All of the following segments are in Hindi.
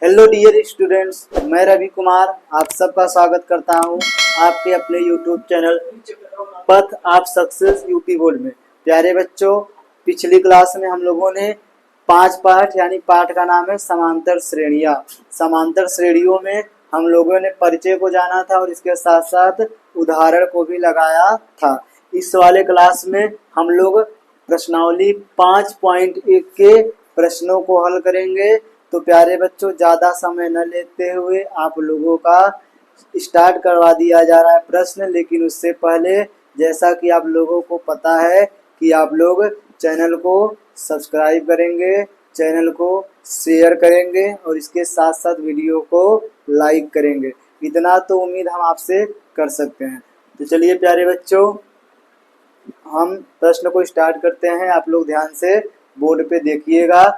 हेलो डियर स्टूडेंट्स, मैं रवि कुमार आप सबका स्वागत करता हूं आपके अपने यूट्यूब चैनल पथ आप सक्सेस यूपी बोर्ड में। प्यारे बच्चों, पिछली क्लास में हम लोगों ने 5 पाठ यानी पाठ का नाम है समांतर श्रेणियां। समांतर श्रेणियों में हम लोगों ने परिचय को जाना था और इसके साथ साथ उदाहरण को भी लगाया था। इस वाले क्लास में हम लोग प्रश्नावली 5.1 के प्रश्नों को हल करेंगे। तो प्यारे बच्चों, ज़्यादा समय न लेते हुए आप लोगों का स्टार्ट करवा दिया जा रहा है प्रश्न। लेकिन उससे पहले, जैसा कि आप लोगों को पता है कि आप लोग चैनल को सब्सक्राइब करेंगे, चैनल को शेयर करेंगे और इसके साथ साथ वीडियो को लाइक करेंगे। इतना तो उम्मीद हम आपसे कर सकते हैं। तो चलिए प्यारे बच्चों, हम प्रश्न को स्टार्ट करते हैं। आप लोग ध्यान से बोर्ड पे देखिएगा।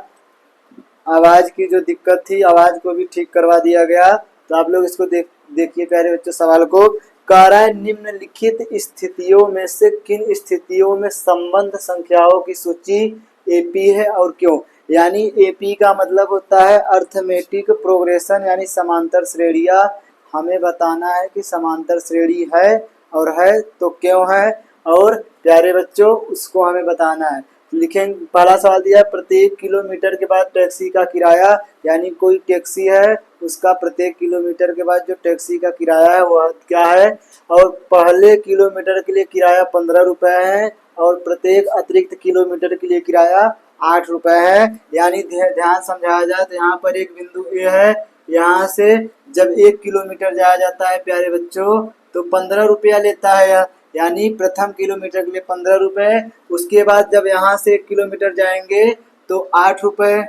आवाज़ की जो दिक्कत थी, आवाज़ को भी ठीक करवा दिया गया। तो आप लोग इसको देखिए प्यारे बच्चों। सवाल को कह रहा है, निम्नलिखित स्थितियों में से किन स्थितियों में संबंध संख्याओं की सूची एपी है और क्यों। यानी एपी का मतलब होता है अर्थमेटिक प्रोग्रेशन, यानी समांतर श्रेणियाँ। हमें बताना है कि समांतर श्रेणी है और है तो क्यों है, और प्यारे बच्चों उसको हमें बताना है। लिखेंगे, पहला सवाल दिया है, प्रत्येक किलोमीटर के बाद टैक्सी का किराया। यानी कोई टैक्सी है, उसका प्रत्येक किलोमीटर के बाद जो टैक्सी का किराया है वह क्या है। और पहले किलोमीटर के लिए किराया 15 रुपये है और प्रत्येक अतिरिक्त किलोमीटर के लिए किराया 8 रुपये है। यानी ध्यान समझाया जाए तो यहाँ पर एक बिंदु ए है, यहाँ से जब 1 किलोमीटर जाया जाता है प्यारे बच्चों तो 15 रुपया लेता है। यानी प्रथम किलोमीटर के लिए 15 रुपये, उसके बाद जब यहाँ से 1 किलोमीटर जाएंगे तो 8 रुपये,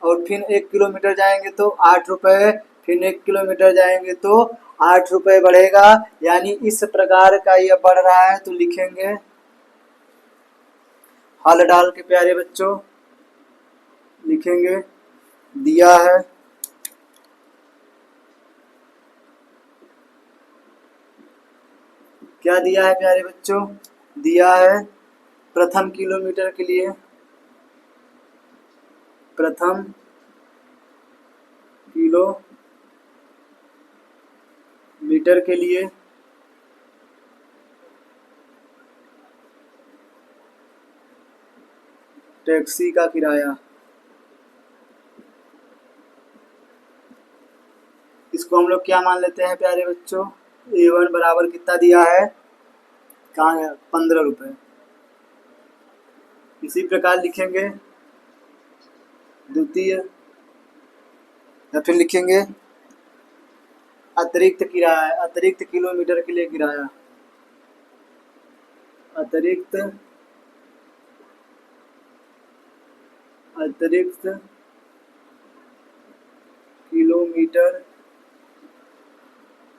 और फिर 1 किलोमीटर जाएंगे तो 8 रुपये, फिर 1 किलोमीटर जाएंगे तो 8 रुपये बढ़ेगा। यानी इस प्रकार का यह बढ़ रहा है। तो लिखेंगे हल डाल के प्यारे बच्चों, लिखेंगे दिया है क्या दिया है प्यारे बच्चों, दिया है प्रथम किलोमीटर के लिए, प्रथम किलोमीटर के लिए टैक्सी का किराया। इसको हम लोग क्या मान लेते हैं प्यारे बच्चों, A1 बराबर कितना दिया है, कहाँ है, 15 रुपये। इसी प्रकार लिखेंगे द्वितीय, या फिर लिखेंगे अतिरिक्त किराया, अतिरिक्त किलोमीटर के लिए किराया, अतिरिक्त किलोमीटर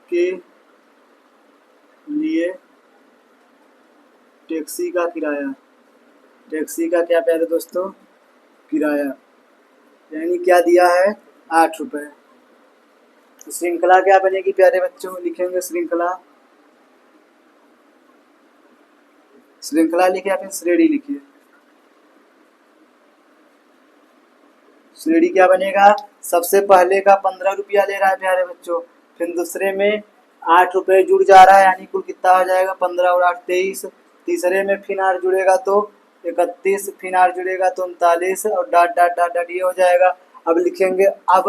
के लिए टैक्सी का किराया। टैक्सी का क्या प्यारे दोस्तों, किराया। यानी क्या दिया है, 8 रुपये। तो श्रृंखला क्या बनेगी प्यारे बच्चों, लिखेंगे श्रृंखला, श्रृंखला लिखे या फिर श्रेणी लिखिए। श्रेणी क्या बनेगा, सबसे पहले का 15 रुपया ले रहा है प्यारे बच्चों, फिर दूसरे में 8 रुपये जुड़ जा रहा है, यानी कुल कितना हो जाएगा, 15 और 8 23। तीसरे में फिर 8 जुड़ेगा तो 31, फिर 8 जुड़ेगा तो 39, और डॉट डॉट डॉट डॉट ये हो जाएगा। अब लिखेंगे, अब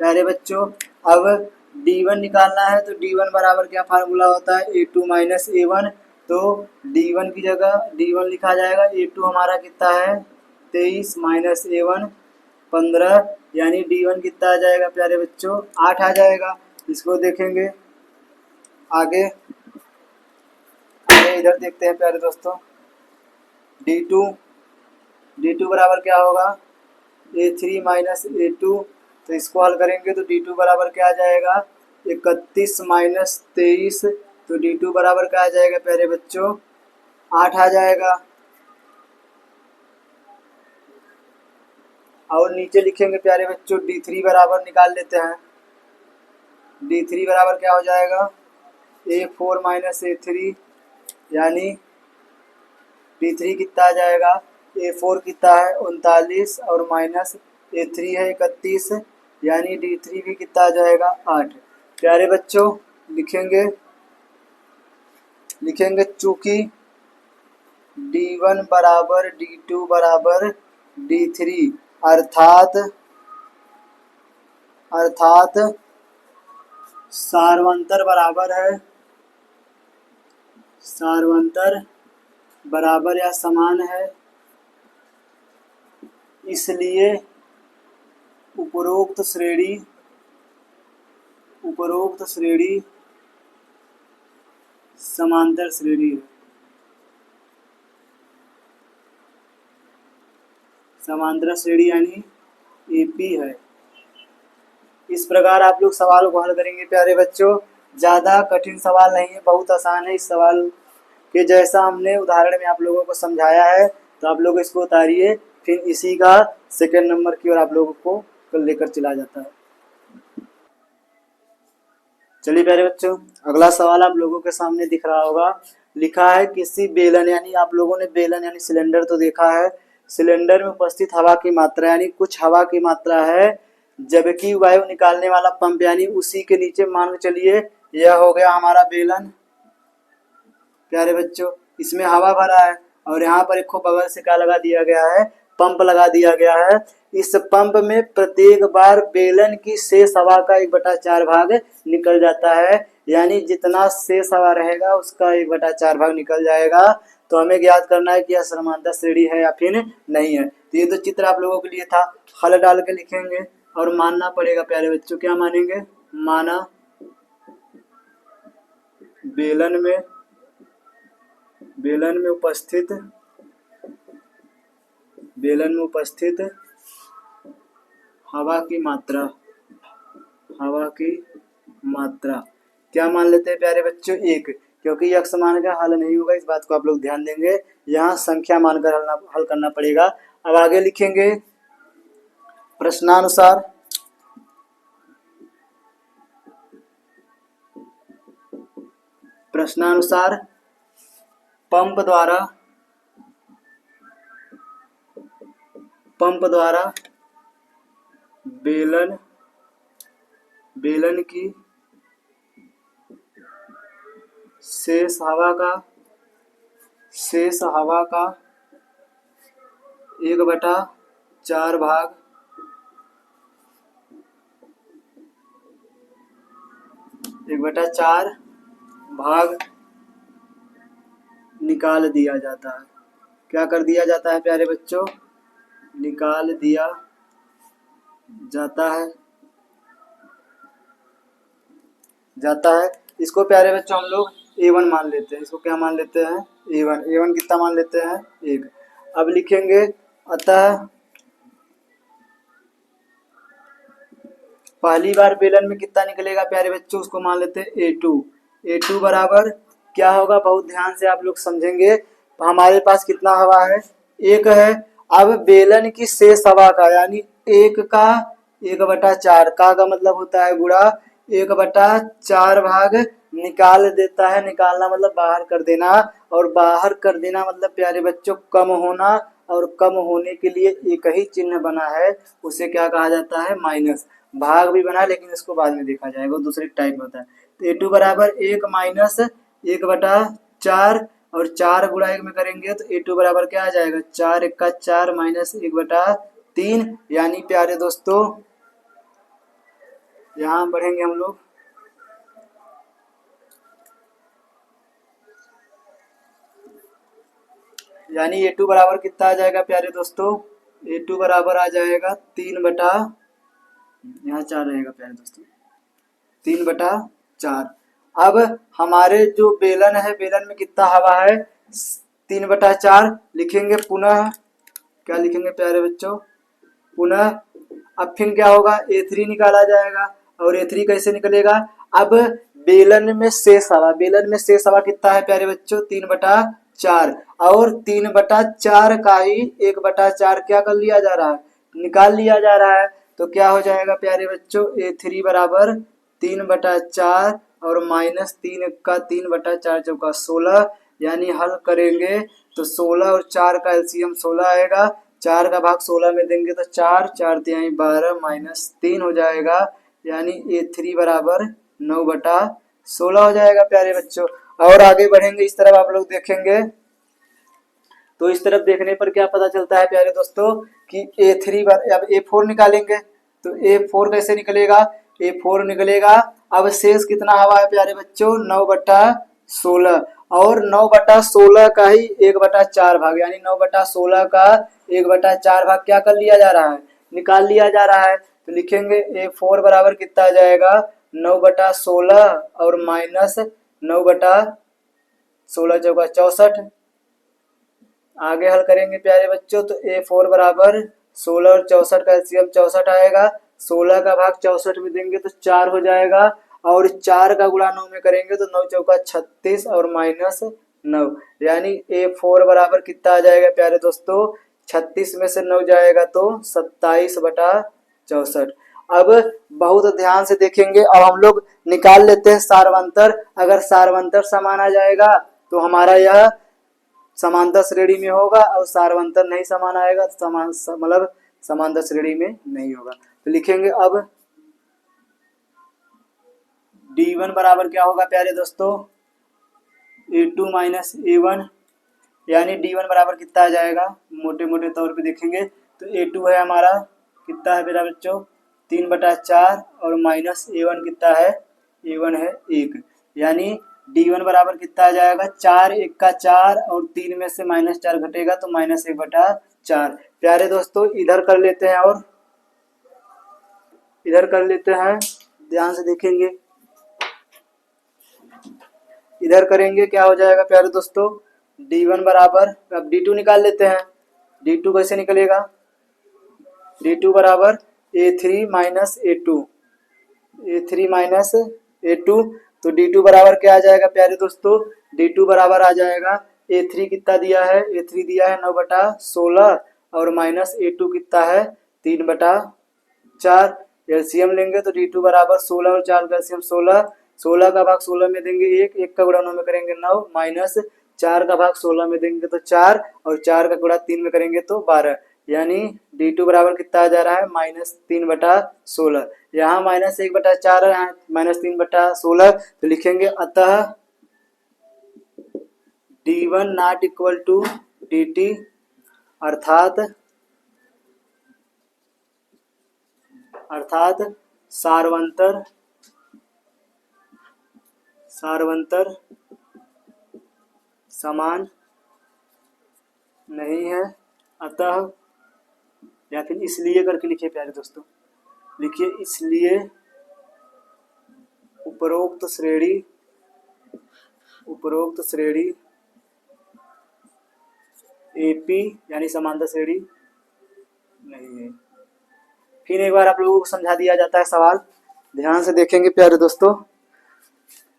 प्यारे बच्चों अब D1 निकालना है। तो D1 बराबर क्या फार्मूला होता है, A2 माइनस A1। तो D1 की जगह D1 लिखा जाएगा, A2 हमारा कितना है 23 माइनस A1 15, यानी D1 कितना आ जाएगा प्यारे बच्चों, 8 आ जाएगा। इसको देखेंगे आगे, इधर देखते हैं प्यारे दोस्तों, D2 बराबर क्या होगा, A3 माइनस A2। तो इसको हल करेंगे तो D2 बराबर क्या आ जाएगा, 31 माइनस 23। तो D2 बराबर क्या आ जाएगा प्यारे बच्चों, 8 आ जाएगा। और नीचे लिखेंगे प्यारे बच्चों, D3 बराबर निकाल लेते हैं। D3 बराबर क्या हो जाएगा, A4 माइनस A3, यानी D3 कितना आ जाएगा A4 कितना है 39 और माइनस A3 है 31, यानी D3 भी कितना आ जाएगा 8। प्यारे बच्चों लिखेंगे चूंकि D1 बराबर D2 बराबर D3 अर्थात सार्वंतर बराबर या समान है, इसलिए उपरोक्त श्रेणी समांतर श्रेणी है। समांतर श्रेणी यानी AP है। इस प्रकार आप लोग सवाल को हल करेंगे प्यारे बच्चों। ज़्यादा कठिन सवाल नहीं है, बहुत आसान है। इस सवाल के जैसा हमने उदाहरण में आप लोगों को समझाया है, तो आप लोग इसको उतारिए, फिर इसी का सेकंड नंबर की ओर आप लोगों को लेकर चला जाता है। चलिए प्यारे बच्चों, अगला सवाल आप लोगों के सामने दिख रहा होगा। लिखा है किसी बेलन, यानी आप लोगों ने बेलन यानी सिलेंडर तो देखा है। सिलेंडर में उपस्थित हवा की मात्रा, यानी कुछ हवा की मात्रा है, जबकि वायु निकालने वाला पंप यानी उसी के नीचे मान के चलिए यह हो गया हमारा बेलन। प्यारे बच्चों, इसमें हवा भरा है और यहाँ पर एक बगल से क्या लगा दिया गया है, पंप लगा दिया गया है। इस पंप में प्रत्येक बार बेलन की शेष हवा का 1/4 भाग निकल जाता है, यानी जितना शेष हवा रहेगा उसका 1/4 भाग निकल जाएगा। तो हमें ज्ञात करना है कि यह समांतर श्रेणी है या फिर नहीं है। तो ये तो चित्र आप लोगों के लिए था, हल डाल के लिखेंगे और मानना पड़ेगा प्यारे बच्चों। क्या मानेंगे? माना बेलन में उपस्थित हवा की मात्रा क्या मान लेते हैं प्यारे बच्चों? 1, क्योंकि यक्ष मान का हल नहीं होगा, इस बात को आप लोग ध्यान देंगे। यहाँ संख्या मानकर हल करना पड़ेगा। अब आगे लिखेंगे प्रश्नानुसार पंप द्वारा बेलन की शेष हवा का 1/4 भाग निकाल दिया जाता है। क्या कर दिया जाता है प्यारे बच्चों? निकाल दिया जाता है। इसको प्यारे बच्चों हम लोग A1 मान लेते हैं। इसको क्या मान लेते हैं? A1 कितना मान लेते हैं? 1। अब लिखेंगे अतः पहली बार बेलन में कितना निकलेगा प्यारे बच्चों, उसको मान लेते हैं A2 बराबर क्या होगा, बहुत ध्यान से आप लोग समझेंगे। तो हमारे पास कितना हवा है? 1 है। अब बेलन की शेष हवा का, यानी 1 का 1/4 का मतलब होता है गुणा 1/4 भाग निकाल देता है। निकालना मतलब बाहर कर देना, और बाहर कर देना मतलब प्यारे बच्चों कम होना, और कम होने के लिए एक ही चिन्ह बना है, उसे क्या कहा जाता है? माइनस। भाग भी बना, लेकिन इसको बाद में देखा जाएगा, दूसरे टाइप होता है। तो A2 बराबर 1 माइनस 1/4, और 4 गुणा 1 में करेंगे तो A2 बराबर क्या आ जाएगा? 4 1 का 4 माइनस 1/3, यानी प्यारे दोस्तों यहाँ बढ़ेंगे हम लोग। यानी A2 बराबर कितना आ जाएगा प्यारे दोस्तों? A2 बराबर आ जाएगा 3 यहाँ 4 रहेगा प्यारे दोस्तों, 3/4। अब हमारे जो बेलन है, बेलन में कितना हवा है? 3/4 लिखेंगे। पुनः क्या लिखेंगे प्यारे बच्चों? पुनः अब फिर क्या होगा? A3 निकाला जाएगा, और A3 कैसे निकलेगा? अब बेलन में शेष हवा कितना है प्यारे बच्चों? 3/4, और 3/4 का ही 1/4 क्या कर लिया जा रहा है? निकाल लिया जा रहा है। तो क्या हो जाएगा प्यारे बच्चों? A3 बराबर 3/4 और माइनस 3 का 3/4 चौका 16, यानी हल करेंगे तो 16 और 4 का एलसीएम 16 आएगा। 4 का भाग 16 में देंगे तो 4, 4 तिहाई 12 माइनस 3 हो जाएगा, यानी A3 बराबर 9/16 हो जाएगा प्यारे बच्चों। और आगे बढ़ेंगे इस तरफ आप लोग देखेंगे तो इस तरफ देखने पर क्या पता चलता है प्यारे दोस्तों कि अब A4 निकालेंगे तो A4 कैसे निकलेगा, A4 निकलेगा। अब शेष कितना हवा है प्यारे बच्चों, 9/16 और 9/16 का ही 1/4 भाग, यानी 9/16 का 1/4 भाग क्या कर लिया जा रहा है, निकाल लिया जा रहा है। तो लिखेंगे A4 बराबर कितना आ जाएगा, 9/16 और माइनस 9/16 चौका 64। आगे हल करेंगे प्यारे बच्चों तो A4 बराबर 16 और 64 का एलसीएम 64 आएगा। 16 का भाग 64 में देंगे तो 4 हो जाएगा और 4 का गुणा 9 में करेंगे तो 9 चौका 36 और माइनस 9, यानी A4 बराबर कितना आ जाएगा प्यारे दोस्तों, 36 में से 9 जाएगा तो 27/64। अब बहुत ध्यान से देखेंगे, अब हम लोग निकाल लेते हैं सार्वंतर। अगर सार्वंतर समान आ जाएगा तो हमारा यह समांतर श्रेणी में होगा और सार्वंतर नहीं समान आएगा तो मतलब समांतर श्रेणी में नहीं होगा। तो लिखेंगे अब D1 बराबर क्या होगा प्यारे दोस्तों, A2 माइनस A1, यानी D1 बराबर कितना आ जाएगा, मोटे मोटे तौर पे देखेंगे तो A2 है हमारा कितना है मेरा बच्चों 3/4 और माइनस A1 कितना है, A1 है 1, यानी D1 बराबर कितना आ जाएगा, 4 1 का 4 और 3 में से -4 घटेगा तो -1/4। प्यारे दोस्तों इधर कर लेते हैं और इधर कर लेते हैं, ध्यान से देखेंगे इधर करेंगे क्या हो जाएगा प्यारे दोस्तों, D1 बराबर, अब D2 निकाल लेते हैं। D2 कैसे निकलेगा, D2 बराबर A3 minus A2, A3 minus A2, तो D2 बराबर क्या आ जाएगा प्यारे दोस्तों, D2 बराबर आ जाएगा A3 कितना दिया है, A3 दिया है 9/16 और माइनस A2 कितना है 3/4। एलसीएम लेंगे तो D2 बराबर 16 और 4 का एलसीएम 16, 16 का भाग 16 में देंगे 1, 1 का गुणा 9 में करेंगे 9, माइनस 4 का भाग 16 में देंगे तो 4 और 4 का गुणा 3 में करेंगे तो 12, यानी D2 बराबर कितना आ जा रहा है -3/16। यहाँ -1/4 है, -3/16, तो लिखेंगे अतः D1 not equal to DT, अर्थात सार्वंतर समान नहीं है। अतः या फिर इसलिए करके लिखिए प्यारे दोस्तों, लिखिए इसलिए उपरोक्त श्रेणी AP यानी समांतर श्रेणी नहीं है। फिर एक बार आप लोगों को समझा दिया जाता है सवाल, ध्यान से देखेंगे प्यारे दोस्तों।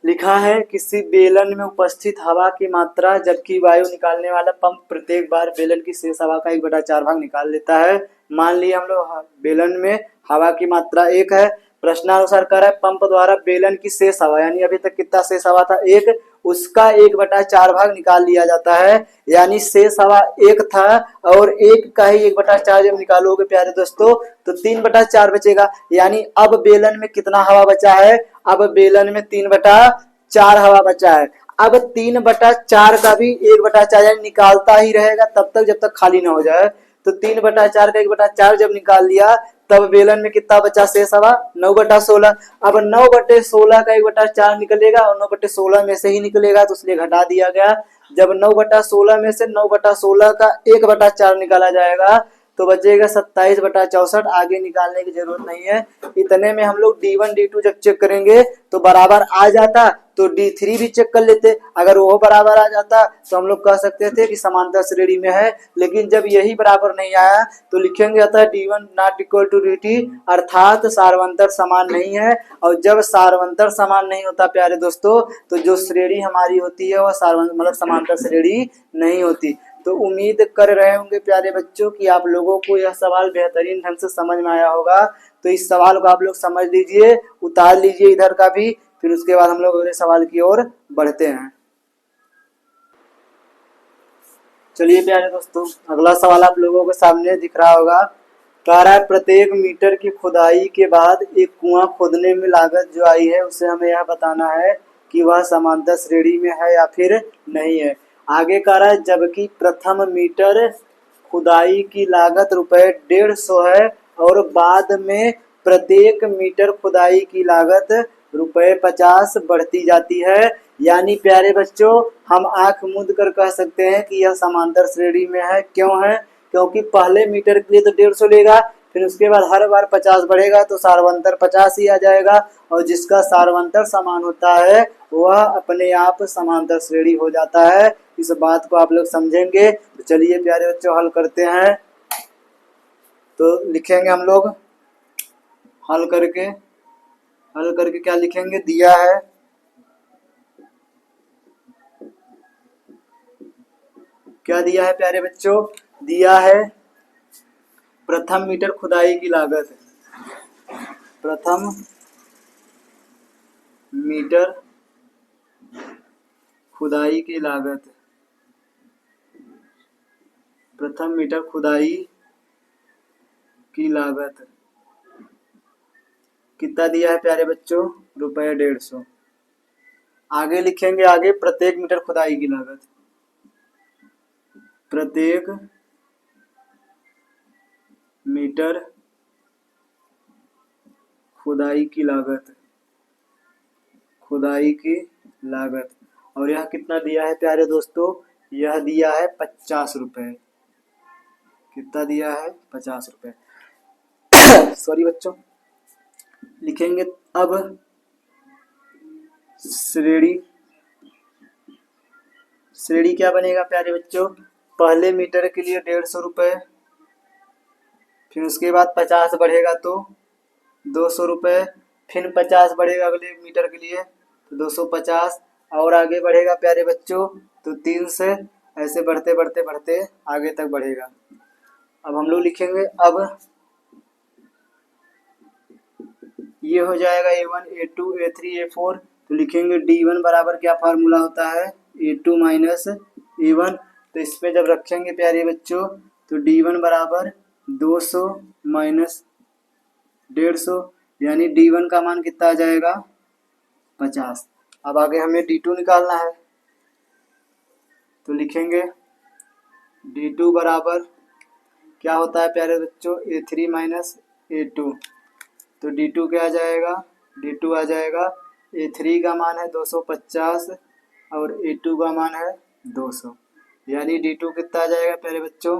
लिखा है किसी बेलन में उपस्थित हवा की मात्रा जबकि वायु निकालने वाला पंप प्रत्येक बार बेलन की शेष हवा का 1/4 भाग निकाल लेता है। मान लिया हम लोग बेलन में हवा की मात्रा 1 है, प्रश्नानुसार कह रहा है पंप द्वारा बेलन की शेष हवा, यानी अभी तक कितना शेष हवा था 1, उसका 1/4 भाग निकाल लिया जाता है, यानी शेष हवा 1 था और 1 का ही 1/4 जब निकालोगे प्यारे दोस्तों तो 3/4 बचेगा, यानी अब बेलन में कितना हवा बचा है, अब बेलन में 3/4 हवा बचा है। अब 3/4 का भी 1/4 यानी निकालता ही रहेगा तब तक जब तक खाली ना हो जाए, तो 3/4 का 1/4 जब निकाल लिया तब बेलन में कितना बचा शेष हवा 9/16। अब 9/16 का 1/4 निकलेगा और 9/16 में से ही निकलेगा तो इसलिए घटा दिया गया। जब 9/16 में से 9/16 का 1/4 निकाला जाएगा तो बचेगा 27/64, आगे निकालने की जरूरत नहीं है। इतने में हम लोग D1 D2 जब चेक करेंगे तो बराबर आ जाता तो D3 भी चेक कर लेते, अगर वो बराबर आ जाता तो हम लोग कह सकते थे कि समांतर श्रेणी में है, लेकिन जब यही बराबर नहीं आया तो लिखेंगे अतः D1 not equal to DT, अर्थात सार्वंतर समान नहीं है। और जब सार्वंतर समान नहीं होता प्यारे दोस्तों तो जो श्रेणी हमारी होती है वह मतलब समांतर श्रेणी नहीं होती। तो उम्मीद कर रहे होंगे प्यारे बच्चों कि आप लोगों को यह सवाल बेहतरीन ढंग से समझ में आया होगा। तो इस सवाल को आप लोग समझ लीजिए, उतार लीजिए इधर का भी, फिर उसके बाद हम लोग अगले सवाल की ओर बढ़ते हैं। चलिए प्यारे दोस्तों, अगला सवाल आप लोगों के सामने दिख रहा होगा। कह रहा है प्रत्येक मीटर की खुदाई के बाद एक कुआं खोदने में लागत जो आई है उसे हमें यह बताना है कि वह समांतर श्रेणी में है या फिर नहीं है। आगे कह रहा है जबकि प्रथम मीटर खुदाई की लागत ₹150 है और बाद में प्रत्येक मीटर खुदाई की लागत ₹50 बढ़ती जाती है। यानी प्यारे बच्चों, हम आंख मूंद कर कह सकते हैं कि यह समांतर श्रेणी में है। क्यों है? क्योंकि पहले मीटर के लिए तो 150 लेगा, फिर उसके बाद हर बार 50 बढ़ेगा तो सार्वंतर 50 ही आ जाएगा, और जिसका सार्वंतर समान होता है वह अपने आप समांतर श्रेणी हो जाता है। इस बात को आप लोग समझेंगे। तो चलिए प्यारे बच्चों, हल करते हैं। तो लिखेंगे हम लोग हल करके क्या लिखेंगे? दिया है क्या दिया है प्यारे बच्चों? दिया है प्रथम मीटर खुदाई की लागत। प्रथम मीटर खुदाई की लागत। प्रथम मीटर खुदाई की लागत कितना दिया है प्यारे बच्चों? ₹150। आगे लिखेंगे, आगे प्रत्येक मीटर खुदाई की लागत। प्रत्येक मीटर खुदाई की लागत। खुदाई की लागत। और यह कितना दिया है प्यारे दोस्तों? यह दिया है ₹50। कितना दिया है? ₹50। सॉरी बच्चों। लिखेंगे अब श्रेणी क्या बनेगा प्यारे बच्चों? पहले मीटर के लिए ₹150, फिर उसके बाद 50 बढ़ेगा तो ₹200, फिर 50 बढ़ेगा अगले मीटर के लिए तो 250, और आगे बढ़ेगा प्यारे बच्चों तो 300, ऐसे बढ़ते बढ़ते बढ़ते आगे तक बढ़ेगा। अब हम लोग लिखेंगे, अब ये हो जाएगा A1 A2 A3 A4। तो लिखेंगे D1 बराबर क्या फार्मूला होता है? A2 minus A1। तो इस पे जब रखेंगे प्यारे बच्चों तो D1 बराबर 200 माइनस 150, यानी D1 का मान कितना आ जाएगा? 50। अब आगे हमें D2 निकालना है। तो लिखेंगे D2 बराबर क्या होता है प्यारे बच्चों? A3 minus A2। तो D2 क्या आ जाएगा? D2 आ जाएगा A3 का मान है 250 और A2 का मान है 200, यानी D2 कितना आ जाएगा प्यारे बच्चों?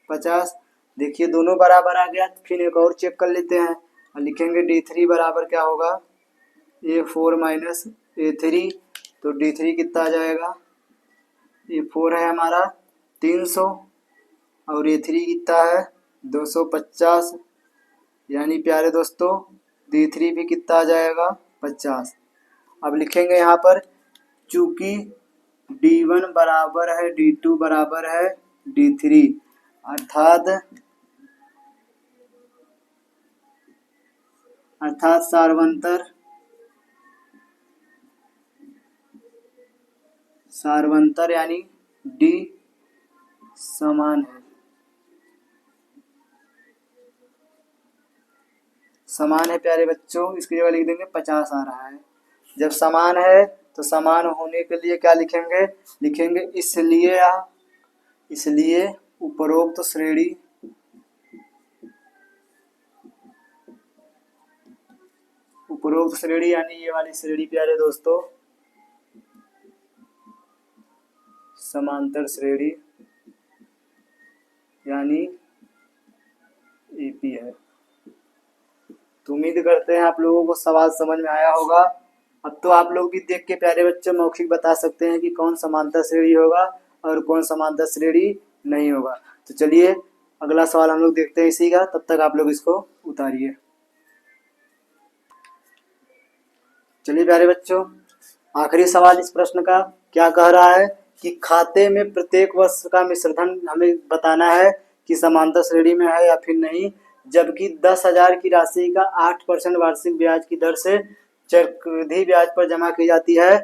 50। देखिए दोनों बराबर आ गया। फिर एक और चेक कर लेते हैं और लिखेंगे D3 बराबर क्या होगा? A4 minus A3। तो D3 कितना आ जाएगा? A4 है हमारा 300 और A3 कितना है? 250, यानी प्यारे दोस्तों D3 भी कितना आ जाएगा? 50। अब लिखेंगे यहाँ पर चूंकि D1 बराबर है D2 बराबर है D3, अर्थात सार्वंतर यानी D समान है। समान है प्यारे बच्चों, इसकी जगह लिख देंगे 50 आ रहा है। जब समान है तो समान होने के लिए क्या लिखेंगे? लिखेंगे इसलिए उपरोक्त श्रेणी यानी ये वाली श्रेणी प्यारे दोस्तों समांतर श्रेणी यानी एपी है। तो उम्मीद करते हैं आप लोगों को सवाल समझ में आया होगा। अब तो आप लोग भी देख के प्यारे बच्चों मौखिक बता सकते हैं कि कौन समांतर श्रेणी होगा और कौन समांतर श्रेणी नहीं होगा। तो चलिए अगला सवाल हम लोग देखते हैं इसी का, तब तक आप लोग इसको उतारिए। चलिए प्यारे बच्चों, आखिरी सवाल इस प्रश्न का क्या कह रहा है कि खाते में प्रत्येक वर्ष का मिश्रधन हमें बताना है कि समांतर श्रेणी में है या फिर नहीं, जबकि 10,000 की राशि का 8% वार्षिक ब्याज की दर से चक्रवृद्धि ब्याज पर जमा की जाती है।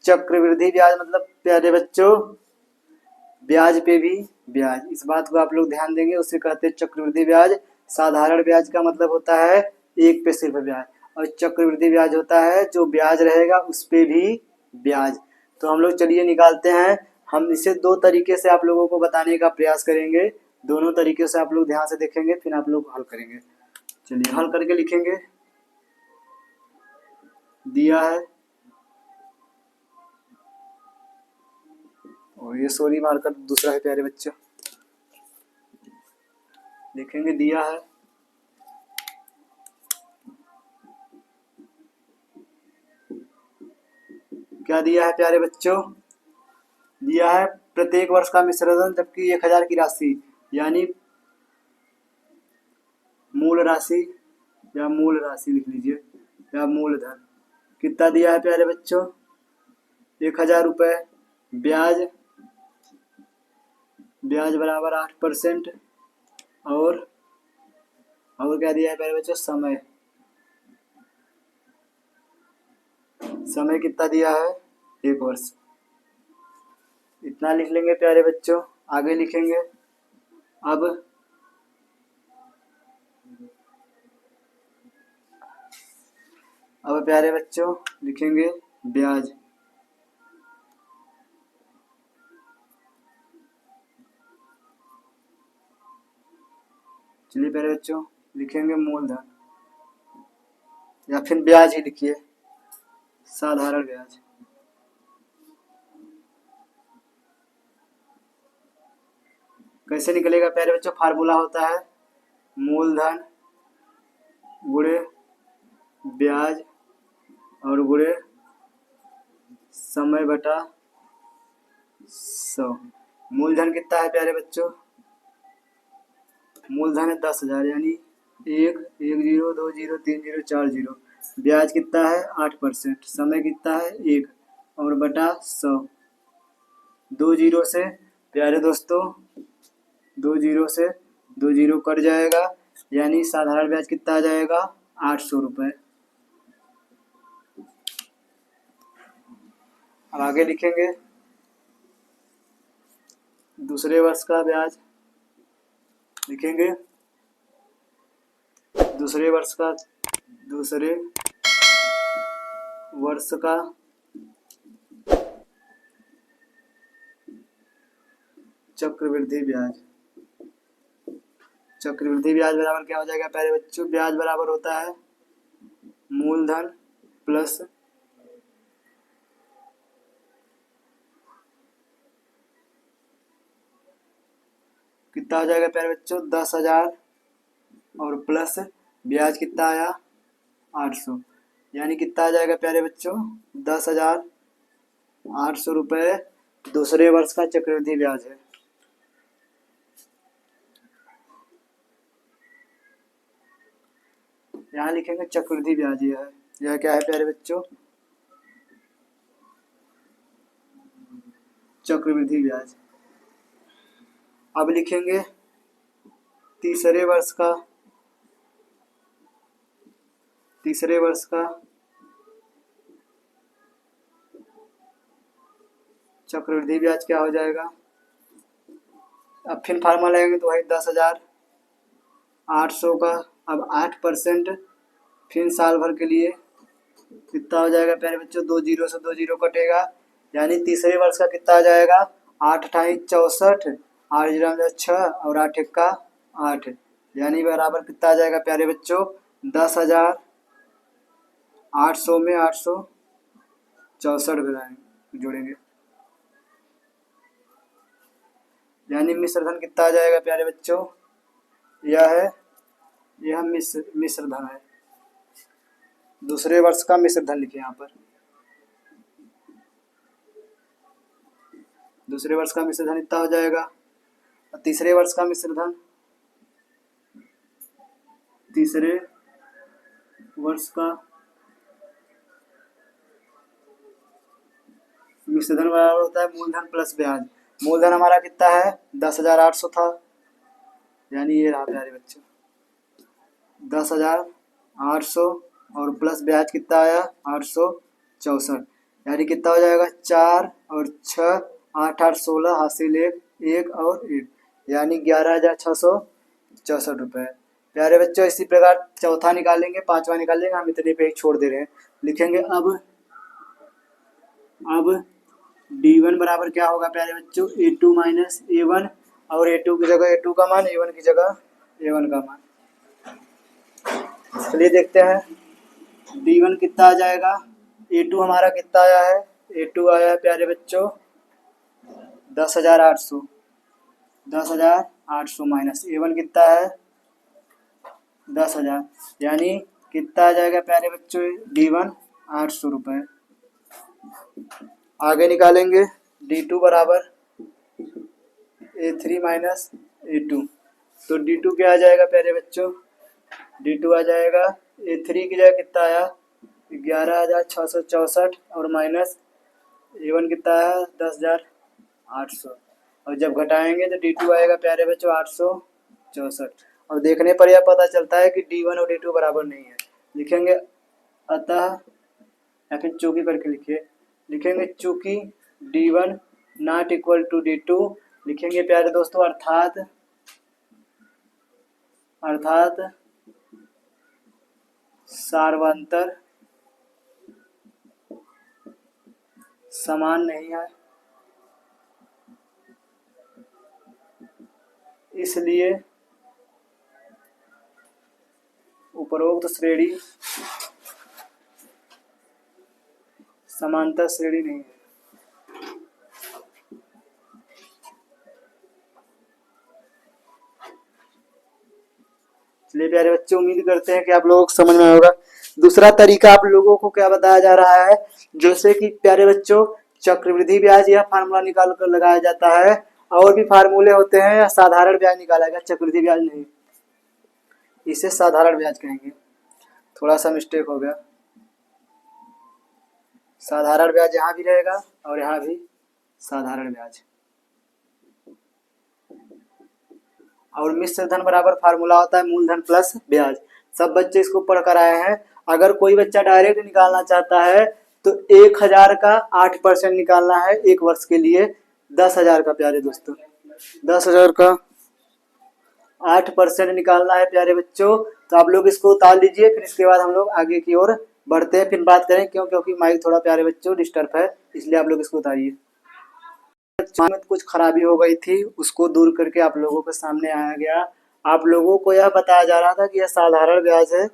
चक्रवृद्धि ब्याज मतलब प्यारे बच्चों ब्याज पे भी ब्याज, इस बात को आप लोग ध्यान देंगे। उसे कहते हैं चक्रवृद्धि ब्याज। साधारण ब्याज का मतलब होता है एक पे सिर्फ ब्याज, और चक्रवृद्धि ब्याज होता है जो ब्याज रहेगा उस पे भी ब्याज। तो हम लोग चलिए निकालते हैं। हम इसे दो तरीके से आप लोगों को बताने का प्रयास करेंगे, दोनों तरीके से आप लोग ध्यान से देखेंगे, फिर आप लोग हल करेंगे। चलिए हल करके लिखेंगे। दिया है, और ये सॉरी मार्कर दूसरा है प्यारे बच्चों, लिखेंगे दिया है। क्या दिया है प्यारे बच्चों? दिया है प्रत्येक वर्ष का मिश्रधन, जबकि 1000 की राशि, यानी मूल राशि या मूल राशि लिख लीजिए, या मूलधन। कितना दिया है प्यारे बच्चों? 1000 रुपये। ब्याज, ब्याज बराबर 8%। और क्या दिया है प्यारे बच्चों? समय, समय कितना दिया है? 1 वर्ष। इतना लिख लेंगे प्यारे बच्चों। आगे लिखेंगे अब प्यारे बच्चों लिखेंगे ब्याज। चलिए प्यारे बच्चों लिखेंगे मूलधन, या फिर ब्याज ही लिखिए, साधारण ब्याज। कैसे निकलेगा प्यारे बच्चों? फार्मूला होता है मूलधन गुणे ब्याज और गुणे समय बटा 100। मूलधन कितना है प्यारे बच्चों? मूलधन है 10,000, यानी 1 1 0 2 0 3 0 4 0। ब्याज कितना है? 8%। समय कितना है? 1 और बटा 100। 2 जीरो से प्यारे दोस्तों, 2 जीरो से 2 जीरो कट जाएगा, यानी साधारण ब्याज कितना आ जाएगा? 800 रुपये। अब आगे लिखेंगे दूसरे वर्ष का ब्याज। लिखेंगे दूसरे वर्ष का चक्रवृद्धि ब्याज। चक्रवृद्धि ब्याज बराबर क्या हो जाएगा प्यारे बच्चों? ब्याज बराबर होता है मूलधन प्लस कितना हो जाएगा प्यारे बच्चों? 10,000 और प्लस ब्याज कितना आया? 800, यानी कितना आ जाएगा प्यारे बच्चों? 10,800 रुपये दूसरे वर्ष का चक्रवृद्धि ब्याज है। यहाँ लिखेंगे चक्रवृद्धि ब्याज। यह क्या है प्यारे बच्चों? चक्रवृद्धि ब्याज। अब लिखेंगे तीसरे वर्ष का चक्रवृद्धि ब्याज क्या हो जाएगा? अब फिर फार्मूला लगाएंगे तो वही 10,800 का अब 8%, फिर साल भर के लिए कितना हो जाएगा प्यारे बच्चों? 2 जीरो से 2 जीरो कटेगा, यानी तीसरे वर्ष का कितना आ जाएगा? 8 अठाई 64, 8 जीरो 6 और 8 1 8, यानी बराबर कितना आ जाएगा प्यारे बच्चों? 10,800 में 864 जोड़ेंगे, यानी मिश्रधन कितना आ जाएगा प्यारे बच्चों? यह मिश्रधन है। दूसरे वर्ष का मिश्रधन लिखे यहाँ पर। दूसरे वर्ष का मिश्रधन इतना हो जाएगा। तीसरे वर्ष का मिश्रधन, तीसरे वर्ष का मिश्रधन बराबर होता है मूलधन प्लस ब्याज। मूलधन हमारा कितना है? 10,800 था, यानी ये रहा प्यारे बच्चों 10,800 और प्लस ब्याज कितना आया? 864, यानी कितना हो जाएगा? 4 और 6 8 8 16 हासिल 1 एक और एक, यानी 11,664 रुपये। प्यारे बच्चों इसी प्रकार चौथा निकालेंगे, पांचवा निकालेंगे, हम इतने पे ही छोड़ दे रहे हैं। लिखेंगे अब D1 बराबर क्या होगा प्यारे बच्चों, A2 माइनस A1, और A2 की जगह A2 का मान, A1 की जगह A1 का मान। चलिए देखते हैं D1 कितना आ जाएगा। A2 हमारा कितना आया है, A2 आया है प्यारे बच्चों 10,800, 10,800 माइनस A1 कितना है 10,000, यानी कितना आ जाएगा प्यारे बच्चों, D1 800 रुपये। आगे निकालेंगे D2 बराबर A3 माइनस A2, तो D2 क्या आ जाएगा प्यारे बच्चों, D2 आ जाएगा A3 की जगह कितना आया 11,664, और माइनस A1 कितना है 10,800, और जब घटाएंगे तो D2 आएगा प्यारे बच्चों 864। और देखने पर यह पता चलता है कि D1 और D2 बराबर नहीं है। लिखेंगे अतः, या फिर चूंकि करके लिखेंगे चूंकि D1 not equal to D2, लिखेंगे प्यारे दोस्तों अर्थात सार्वंतर समान नहीं है, इसलिए उपरोक्त श्रेणी समांतर श्रेणी नहीं है। चलिए प्यारे बच्चे, उम्मीद करते हैं कि आप लोगों को समझ में होगा। दूसरा तरीका आप लोगों को क्या बताया जा रहा है, जैसे कि प्यारे बच्चों चक्रवृद्धि ब्याज, यह फार्मूला निकाल कर लगाया जाता है, और भी फार्मूले होते हैं, साधारण ब्याज निकाला गया, चक्रवृद्धि ब्याज नहीं, इसे साधारण ब्याज कहेंगे। थोड़ा सा मिस्टेक हो गया, साधारण ब्याज यहाँ भी रहेगा और यहाँ भी साधारण ब्याज। और मिश्र धन बराबर फार्मूला होता है मूलधन प्लस ब्याज। सब बच्चे इसको पढ़ कर आए हैं। अगर कोई बच्चा डायरेक्ट निकालना चाहता है तो 1,000 का 8% निकालना है एक वर्ष के लिए, 10,000 का प्यारे दोस्तों 10,000 का 8% निकालना है प्यारे बच्चों। तो आप लोग इसको उतार लीजिए, फिर इसके बाद हम लोग आगे की ओर बढ़ते हैं, फिर बात करें। क्योंकि माइक थोड़ा प्यारे बच्चों डिस्टर्ब है, इसलिए आप लोग इसको उतारिए। में कुछ खराबी हो गई थी, उसको दूर करके आप लोगों के सामने आया गया। आप लोगों को यह बताया जा रहा था कि यह साधारण ब्याज है,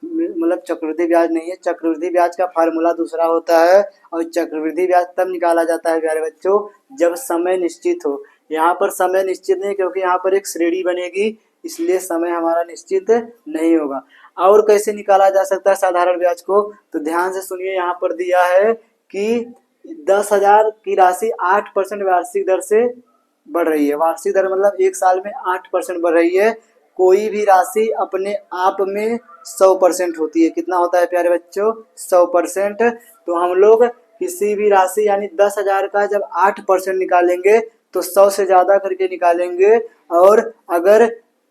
मतलब चक्रवृद्धि ब्याज नहीं है। चक्रवृद्धि ब्याज का फार्मूला दूसरा होता है, और चक्रवृद्धि ब्याज तब निकाला जाता है प्यारे बच्चों जब समय निश्चित हो। यहाँ पर समय निश्चित नहीं, क्योंकि यहाँ पर एक श्रेणी बनेगी, इसलिए समय हमारा निश्चित नहीं होगा। और कैसे निकाला जा सकता है साधारण ब्याज को, तो ध्यान से सुनिए। यहाँ पर दिया है कि 10,000 की राशि 8% वार्षिक दर से बढ़ रही है। वार्षिक दर मतलब एक साल में 8% बढ़ रही है। कोई भी राशि अपने आप में 100% होती है। कितना होता है प्यारे बच्चों, 100%। तो हम लोग किसी भी राशि यानी 10,000 का जब 8% निकालेंगे तो 100 से ज़्यादा करके निकालेंगे। और अगर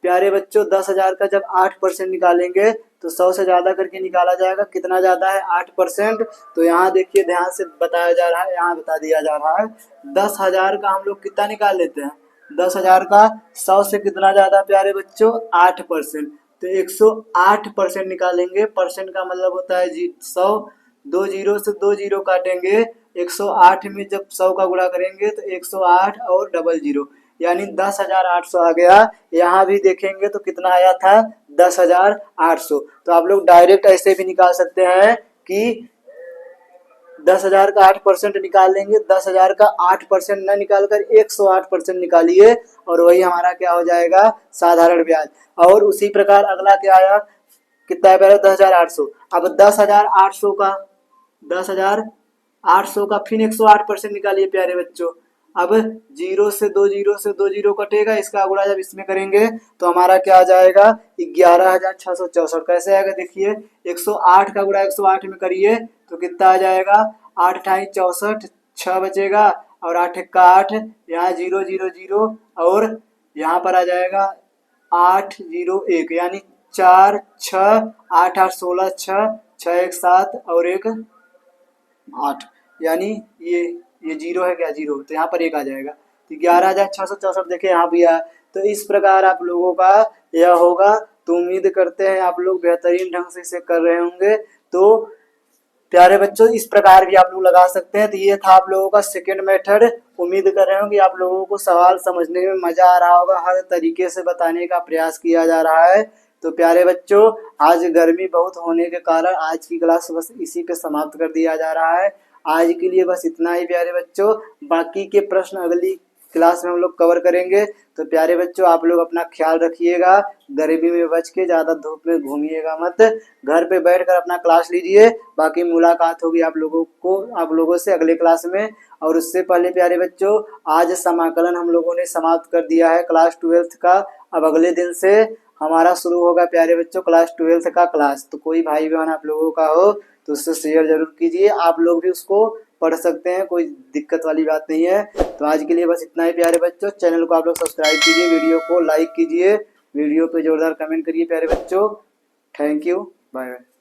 प्यारे बच्चों 10,000 का जब 8% निकालेंगे तो 100 से ज़्यादा करके निकाला जाएगा। कितना ज़्यादा है, 8%। तो यहाँ देखिए ध्यान से बताया जा रहा है, यहाँ बता दिया जा रहा है 10,000 का हम लोग कितना निकाल लेते हैं, 10,000 का 100 से कितना ज़्यादा प्यारे बच्चों, 8%। तो 108% निकालेंगे। परसेंट का मतलब होता है 100, 2 जीरो से 2 जीरो काटेंगे। 108 में जब 100 का गुणा करेंगे तो 108 और डबल जीरो, यानी 10,800 आ गया। यहाँ भी देखेंगे तो कितना आया था, 10,800। तो आप लोग डायरेक्ट ऐसे भी निकाल सकते हैं कि 10,000 का 8% निकाल लेंगे। 10,000 का 8% न निकाल कर 108% निकालिए, और वही हमारा क्या हो जाएगा, साधारण ब्याज। और उसी प्रकार अगला क्या आया, कितना है पहले 10,800। अब 10,800 का फिर 108% निकालिए प्यारे बच्चों। अब जीरो से दो जीरो कटेगा, इसका गुणा जब इसमें करेंगे तो हमारा क्या आ जाएगा, 11,664। कैसे आएगा देखिए, 108 का गुणा 108 में करिए तो कितना आ जाएगा, 8 अठाई 64, 6 बचेगा और 8 एक्का 8, यहाँ 0 0 0 और यहाँ पर आ जाएगा 801, यानी 4 6 8 8 16 6 6 1 7 और 1 8, यानी ये जीरो है क्या, जीरो, तो यहाँ पर 1 आ जाएगा। 11,664 देखे यहाँ भी आया। तो इस प्रकार आप लोगों का यह होगा। तो उम्मीद करते हैं आप लोग बेहतरीन ढंग से इसे कर रहे होंगे। तो प्यारे बच्चों इस प्रकार भी आप लोग लगा सकते हैं। तो ये था आप लोगों का सेकेंड मेथड। उम्मीद कर रहे हूँ कि आप लोगों को सवाल समझने में मजा आ रहा होगा। हर तरीके से बताने का प्रयास किया जा रहा है। तो प्यारे बच्चों आज गर्मी बहुत होने के कारण आज की क्लास बस इसी पे समाप्त कर दिया जा रहा है। आज के लिए बस इतना ही प्यारे बच्चों। बाकी के प्रश्न अगली क्लास में हम लोग कवर करेंगे। तो प्यारे बच्चों आप लोग अपना ख्याल रखिएगा। गर्मी में बच के ज़्यादा धूप में घूमिएगा मत। घर पे बैठकर अपना क्लास लीजिए। बाकी मुलाकात होगी आप लोगों से अगले क्लास में। और उससे पहले प्यारे बच्चों आज समाकलन हम लोगों ने समाप्त कर दिया है क्लास 12th का। अब अगले दिन से हमारा शुरू होगा प्यारे बच्चों क्लास 12th का क्लास। तो कोई भाई बहन आप लोगों का हो तो उससे शेयर जरूर कीजिए। आप लोग भी उसको पढ़ सकते हैं, कोई दिक्कत वाली बात नहीं है। तो आज के लिए बस इतना ही प्यारे बच्चों। चैनल को आप लोग सब्सक्राइब कीजिए, वीडियो को लाइक कीजिए, वीडियो पे जोरदार कमेंट करिए प्यारे बच्चों। Thank you, bye bye.